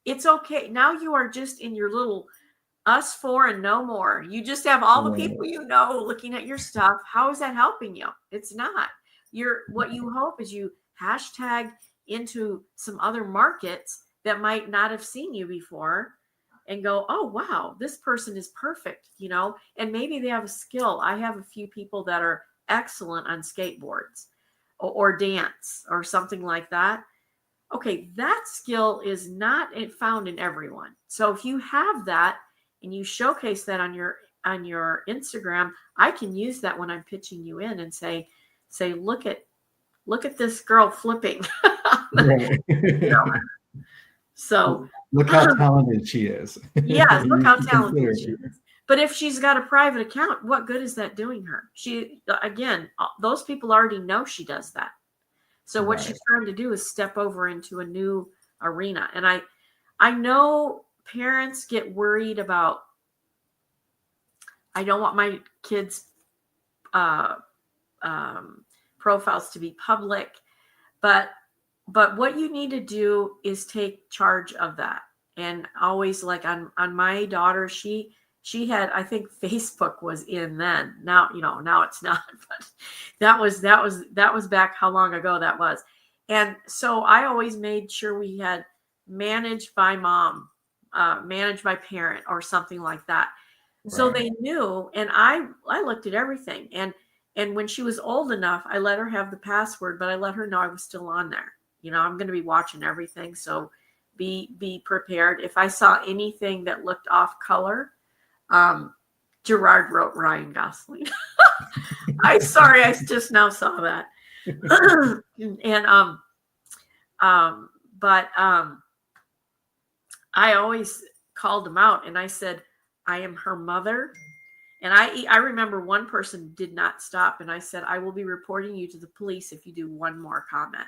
It's okay. Now you are just in your little us four and no more. You just have all the people looking at your stuff. How is that helping you? It's not. What you hope is you hashtag into some other markets that might not have seen you before and go, oh, wow, this person is perfect, and maybe they have a skill. I have a few people that are excellent on skateboards or dance or something like that. Okay, that skill is not found in everyone. So if you have that and you showcase that on your Instagram, I can use that when I'm pitching you in and say, look at this girl flipping. So look how talented she is. Yes, look how talented she is. But if she's got a private account, what good is that doing her? Those people already know she does that. So what she's trying to do is step over into a new arena. And I know parents get worried about, I don't want my kids' profiles to be public, but what you need to do is take charge of that. And always, like on my daughter, she had, I think Facebook was in then. Now, now it's not, but that was back how long ago that was. And so I always made sure we had managed by mom, managed by parent, or something like that. Right. So they knew, and I looked at everything. And when she was old enough, I let her have the password, but I let her know I was still on there. I'm going to be watching everything. So be prepared. If I saw anything that looked off color, Gerard wrote Ryan Gosling. I just now saw that. And but I always called him out, and I said, I am her mother. And I remember one person did not stop, and I said, I will be reporting you to the police if you do one more comment.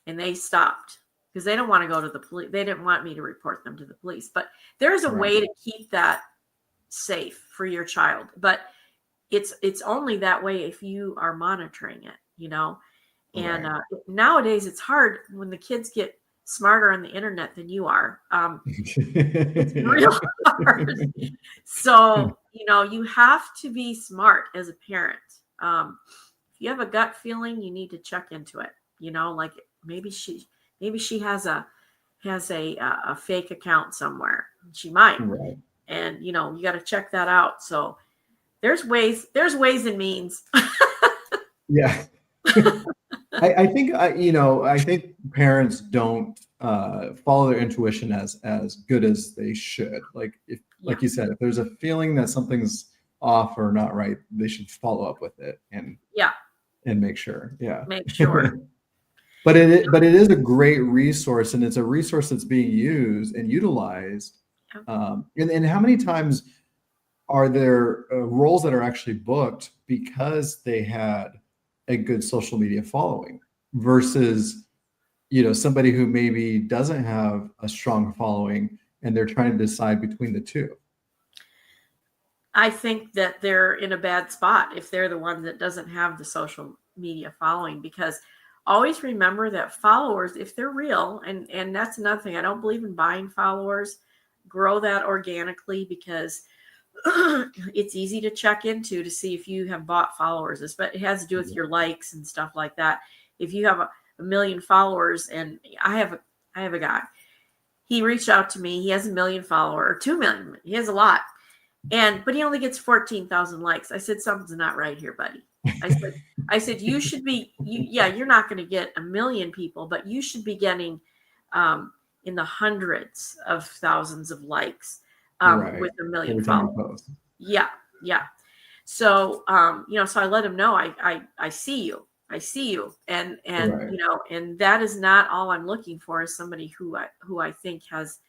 And they stopped because they don't want to go to the police. They didn't want me to report them to the police. But there's a way to keep that safe for your child. But it's only that way if you are monitoring it, And nowadays it's hard when the kids get smarter on the internet than you are. It's real hard. So, you have to be smart as a parent. If you have a gut feeling, you need to check into it. Like maybe she has a fake account somewhere. She might. Right. And, you got to check that out. So there's ways and means. Yeah. I think parents don't follow their intuition as good as they should. Like like you said, if there's a feeling that something's off or not right, they should follow up with it and make sure. Yeah. Make sure. But it is a great resource, and it's a resource that's being used and utilized. And how many times are there roles that are actually booked because they had a good social media following versus, somebody who maybe doesn't have a strong following and they're trying to decide between the two? I think that they're in a bad spot if they're the one that doesn't have the social media following, because always remember that followers, if they're real, and that's another thing, I don't believe in buying followers. Grow that organically, because it's easy to check into to see if you have bought followers, but it has to do with your likes and stuff like that. If you have a million followers, and I have a guy, he reached out to me, he has 1 million followers, or 2 million, he has a lot. But he only gets 14,000 likes. I said, something's not right here, buddy. I said, you should be, you're not going to get 1 million people, but you should be getting in the hundreds of thousands of likes with 1 million followers. Yeah. So, so I let him know, I see you. I see you. And and that is not all I'm looking for, is somebody who I think has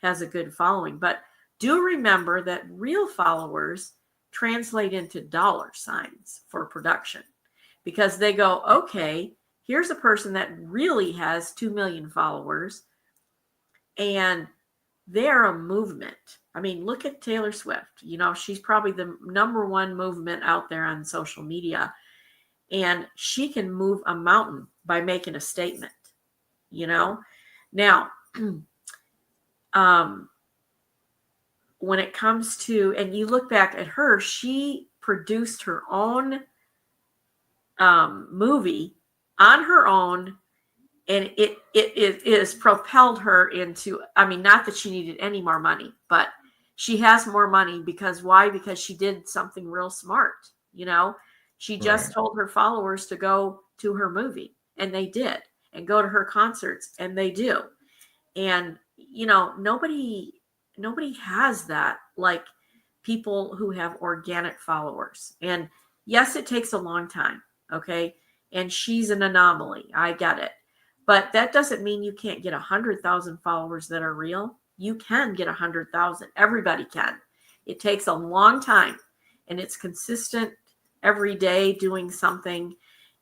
a good following. But do remember that real followers translate into dollar signs for production, because they go, okay, here's a person that really has 2 million followers, and they're a movement. I mean, look at Taylor Swift. She's probably the #1 movement out there on social media, and she can move a mountain by making a statement, Now, when it comes to, and you look back at her, she produced her own movie on her own, and it has propelled her into, not that she needed any more money, but she has more money because why? Because she did something real smart. She just told her followers to go to her movie, and they did, and go to her concerts, and they do. And, nobody has that like people who have organic followers. And yes, it takes a long time. Okay. And she's an anomaly. I get it. But that doesn't mean you can't get 100,000 followers that are real. You can get 100,000. Everybody can. It takes a long time, and it's consistent every day doing something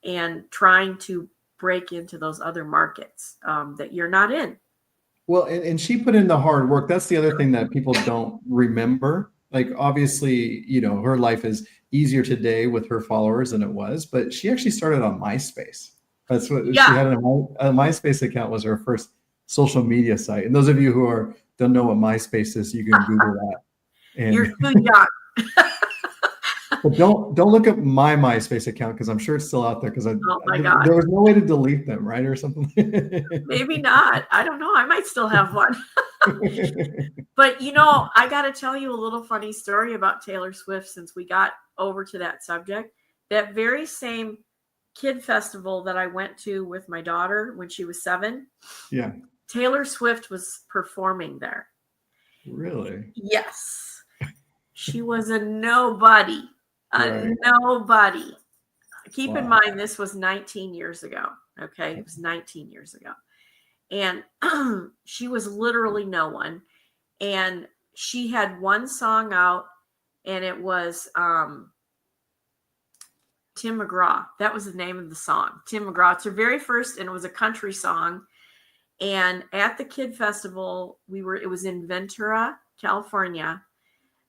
and trying to break into those other markets that you're not in. Well, and she put in the hard work. That's the other thing that people don't remember. Like, obviously, her life is easier today with her followers than it was, but she actually started on MySpace. That's what she had. A MySpace account was her first social media site. And those of you who don't know what MySpace is, you can Google that. And you're too young. But don't look up my MySpace account, because I'm sure it's still out there, because oh my God, there was no way to delete them, right, or something. Maybe not. I don't know. I might still have one. But I got to tell you a little funny story about Taylor Swift, since we got over to that subject. That very same kid festival that I went to with my daughter when she was 7. Yeah. Taylor Swift was performing there. Really? Yes. She was a nobody. Nobody. Keep in mind, this was 19 years ago. Okay. It was 19 years ago. And she was literally no one. And she had one song out, and it was Tim McGraw. That was the name of the song. Tim McGraw. It's her very first, and it was a country song. And at the Kid Festival, it was in Ventura, California.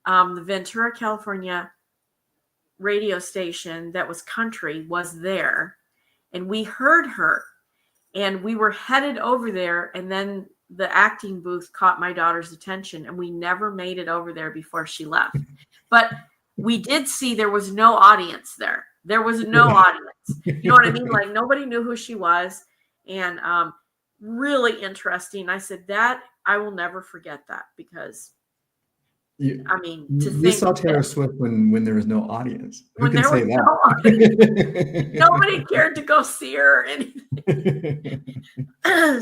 The Ventura, California radio station that was country was there, and we heard her, and we were headed over there, and then the acting booth caught my daughter's attention, and we never made it over there before she left. But we did see there was no audience there. There was no audience. You know what I mean? Like, nobody knew who she was. And really interesting. I said that I will never forget that, because you saw Taylor Swift when there was no audience. Who can say that? No audience. Nobody cared to go see her or anything.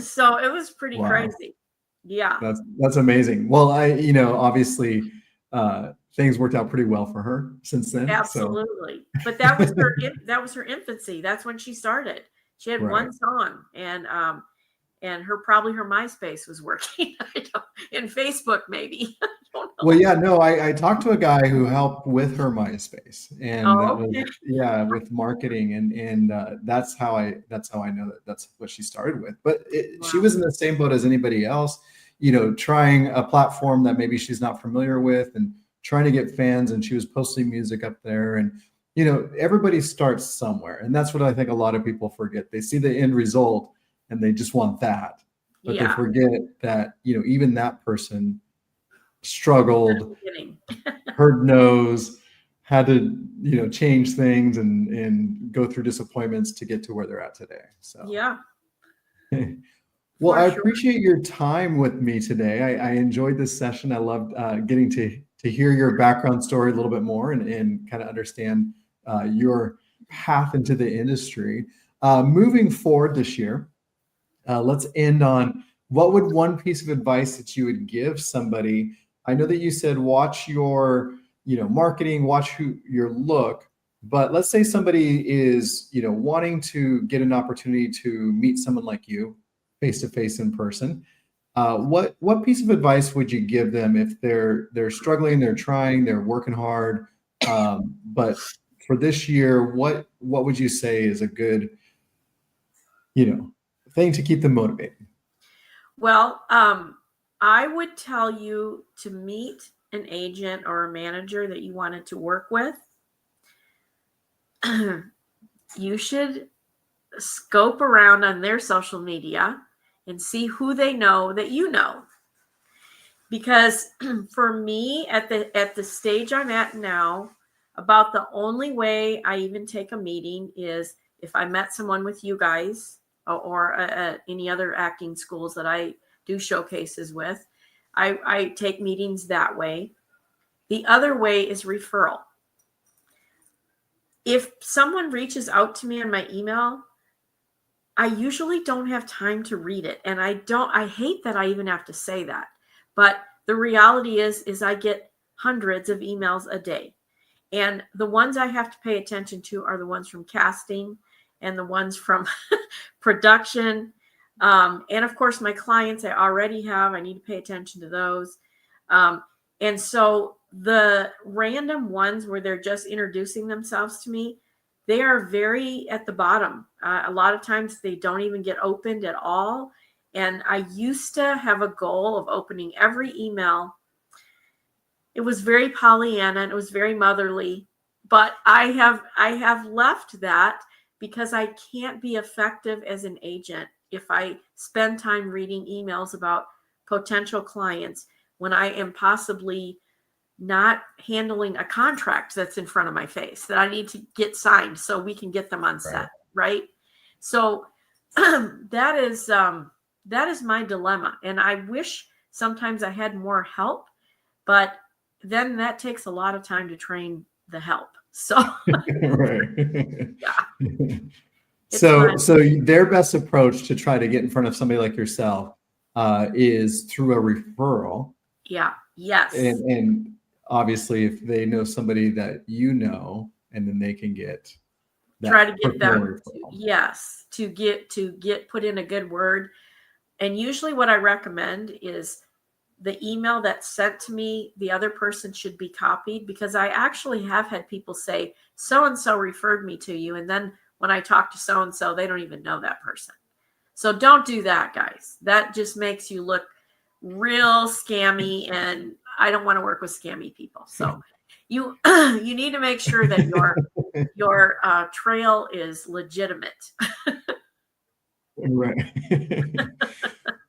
So it was pretty crazy. Yeah. That's amazing. Well, obviously things worked out pretty well for her since then. Absolutely. So. But that was her infancy. That's when she started. She had one song, and probably her MySpace was working. And Facebook maybe. I don't know. Well, yeah, no, I talked to a guy who helped with her MySpace, and was with marketing, and that's how I know that's what she started with. But she was in the same boat as anybody else, trying a platform that maybe she's not familiar with, and trying to get fans, and she was posting music up there. And, everybody starts somewhere. And that's what I think a lot of people forget. They see the end result and they just want that. But they forget that, even that person struggled, heard no's, had to, change things and go through disappointments to get to where they're at today. So, yeah. Well, I appreciate your time with me today. I enjoyed this session. I loved getting to hear your background story a little bit more and kind of understand your path into the industry. Moving forward this year, let's end on what would one piece of advice that you would give somebody? I know that you said watch your marketing, watch your look, but let's say somebody is wanting to get an opportunity to meet someone like you face to face in person. What piece of advice would you give them if they're struggling, they're trying, they're working hard, but for this year, what would you say is a good thing to keep them motivated? Well, I would tell you to meet an agent or a manager that you wanted to work with. You should scope around on their social media and see who they know that you know. Because for me, at the stage I'm at now, about the only way I even take a meeting is if I met someone with you guys or any other acting schools that I do showcases with. I take meetings that way. The other way is referral. If someone reaches out to me on my email, I usually don't have time to read it. And I hate that I even have to say that. But the reality is I get hundreds of emails a day. And the ones I have to pay attention to are the ones from casting and the ones from production. And of course, my clients I already have, I need to pay attention to those. And so the random ones where they're just introducing themselves to me, they are very at the bottom. A lot of times they don't even get opened at all. And I used to have a goal of opening every email. It was very Pollyanna and it was very motherly, but I have left that because I can't be effective as an agent if I spend time reading emails about potential clients when I am possibly not handling a contract that's in front of my face that I need to get signed so we can get them on set, right? So that is my dilemma. And I wish sometimes I had more help, but then that takes a lot of time to train the help. So yeah. So their best approach to try to get in front of somebody like yourself is through a referral. Yeah. Yes. And obviously, if they know somebody that and then they can get that, try to get them to get put in a good word. And usually what I recommend is the email that's sent to me, the other person should be copied, because I actually have had people say, so-and-so referred me to you. And then when I talk to so-and-so, they don't even know that person. So don't do that, guys. That just makes you look real scammy, and I don't want to work with scammy people. So you need to make sure that your trail is legitimate. Right.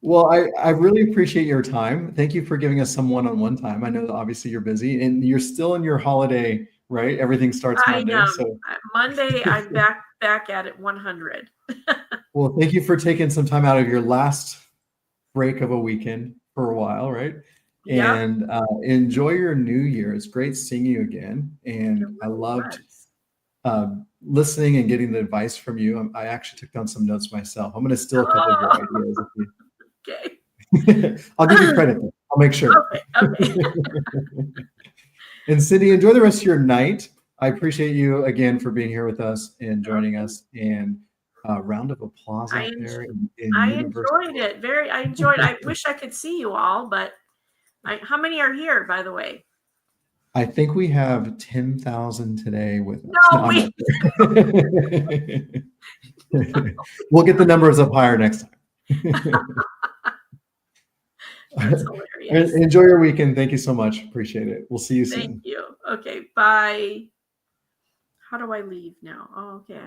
Well, I really appreciate your time. Thank you for giving us some one-on-one time. I know that obviously you're busy and you're still in your holiday, right? Everything starts Monday. I know. So Monday, I'm back at it 100. Well, thank you for taking some time out of your last break of a weekend for a while, right? Yep. And enjoy your new year. It's great seeing you again. And I loved listening and getting the advice from you. I actually took down some notes myself. I'm going to steal a couple of your ideas. Okay. I'll give you credit. I'll make sure. Okay. And Cindy, enjoy the rest of your night. I appreciate you again for being here with us and joining us. And a round of applause out there. I enjoyed it. I wish I could see you all, but how many are here, by the way? I think we have 10,000 today with us. No, wait. We'll get the numbers up higher next time. That's hilarious. Enjoy your weekend. Thank you so much. Appreciate it. We'll see you soon. Thank you. Okay, bye. How do I leave now? Oh, okay.